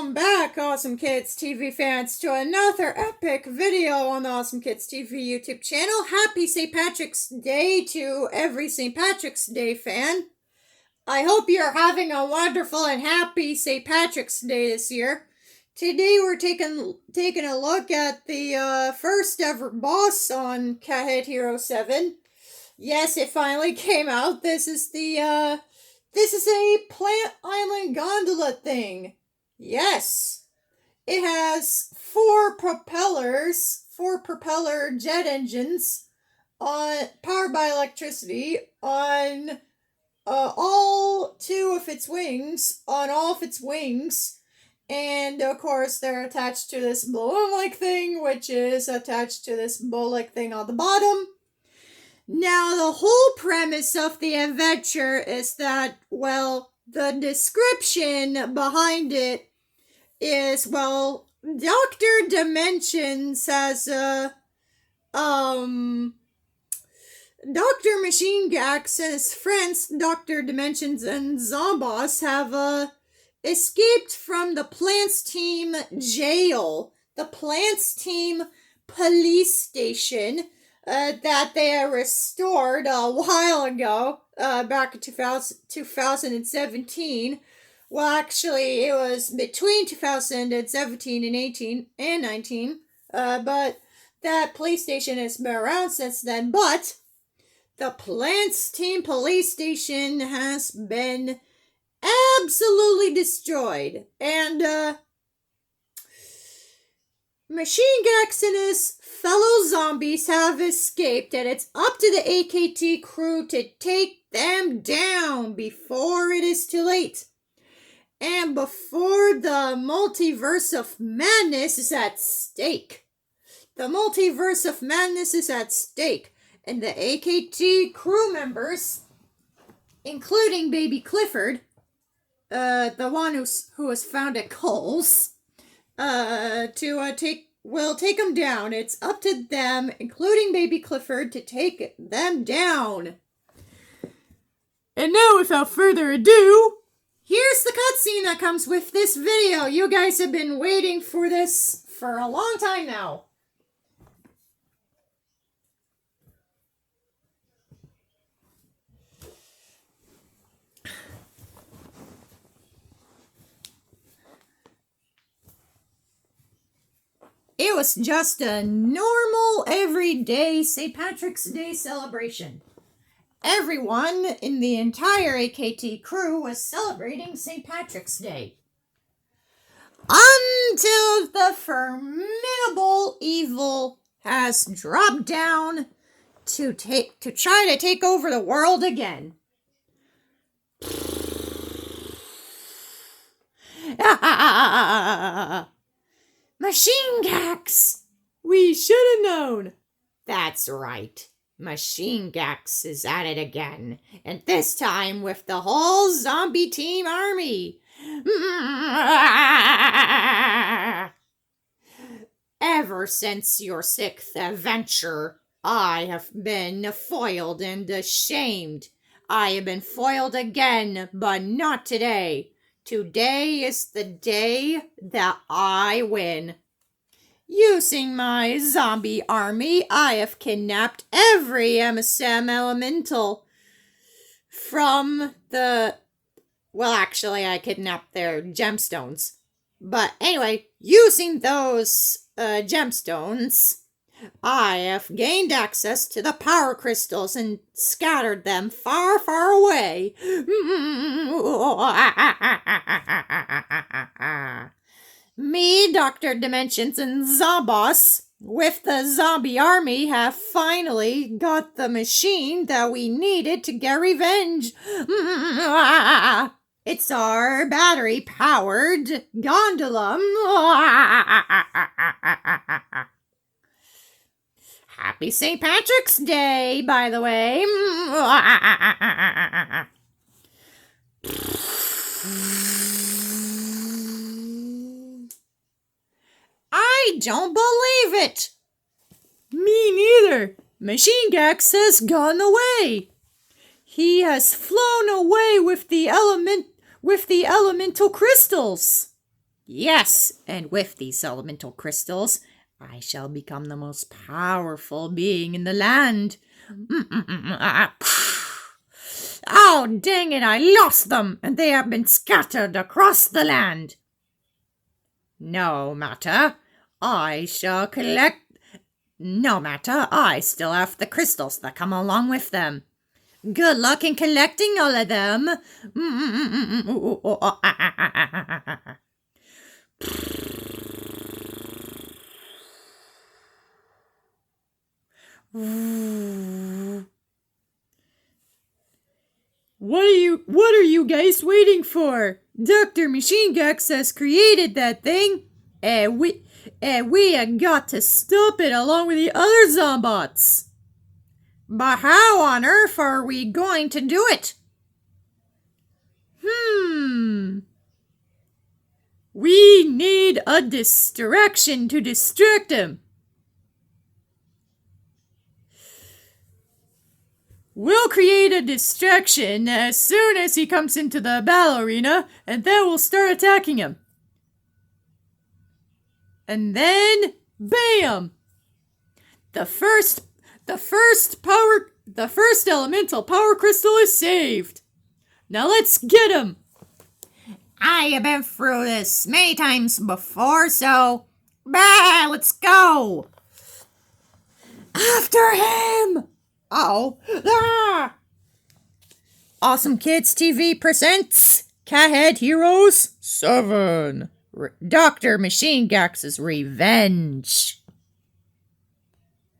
Welcome back, Awesome Kids TV fans, to another epic video on the Awesome Kids TV YouTube channel. Happy St. Patrick's Day to every St. Patrick's Day fan. I hope you're having a wonderful and happy St. Patrick's Day this year. Today we're taking a look at the first ever boss on Cat Head Hero 7. Yes, it finally came out. This is a Plant Island Gondola thing. Yes. It has four propeller jet engines powered by electricity on all of its wings, and of course they're attached to this balloon-like thing, which is attached to this bow-like thing on the bottom. Now, the whole premise of the adventure is that, well, the description behind it is, well, Dr. Dimensions has, Dr. Machine Gax and his friends, Dr. Dimensions and Zomboss, have, escaped from the Plants Team jail, the Plants Team police station, that they restored a while ago, back in 2017. Well, actually, it was between 2017 and 19, but that police station has been around since then. But the Plants Team police station has been absolutely destroyed, and Machine Gax and his fellow zombies have escaped, and it's up to the AKT crew to take them down before it is too late. And before the multiverse of madness is at stake. The multiverse of madness is at stake, and the AKT crew members, including Baby Clifford, the one who was found at Cole's, will take them down. It's up to them, including Baby Clifford, to take them down. And now, without further ado, here's the cutscene that comes with this video. You guys have been waiting for this for a long time now. It was just a normal, everyday St. Patrick's Day celebration. Everyone in the entire AKT crew was celebrating St. Patrick's Day. Until the formidable evil has dropped down to try to take over the world again. Machine Gax! We should have known. That's right. Machine Gax is at it again, and this time with the whole zombie team army. Ever since your 6th adventure, I have been foiled and ashamed. I have been foiled again, but not today. Today is the day that I win. Using my zombie army, I have kidnapped every MSM elemental from the... Well, actually, I kidnapped their gemstones. But anyway, using those gemstones, I have gained access to the power crystals and scattered them far, far away. Me, Dr. Dimensions, and Zomboss, with the zombie army, have finally got the machine that we needed to get revenge. It's our battery-powered gondola. Happy St. Patrick's Day, by the way. I don't believe it. Me neither. Machine Gax has gone away. He has flown away with the elemental crystals. Yes, and with these elemental crystals, I shall become the most powerful being in the land. Oh, dang it, I lost them, and they have been scattered across the land. No matter, I shall collect... No matter, I still have the crystals that come along with them. Good luck in collecting all of them. What are you guys waiting for? Dr. Machine Gex has created that thing, and we have got to stop it along with the other Zombots. But how on earth are we going to do it? We need a distraction to distract him. We'll create a distraction as soon as he comes into the battle arena, and then we'll start attacking him. And then, bam! The first elemental power crystal is saved. Now let's get him. I have been through this many times before, so let's go. After him. Uh-oh. Ah! Awesome Kids TV presents Cathead Heroes 7. Dr. Machine Gex's Revenge.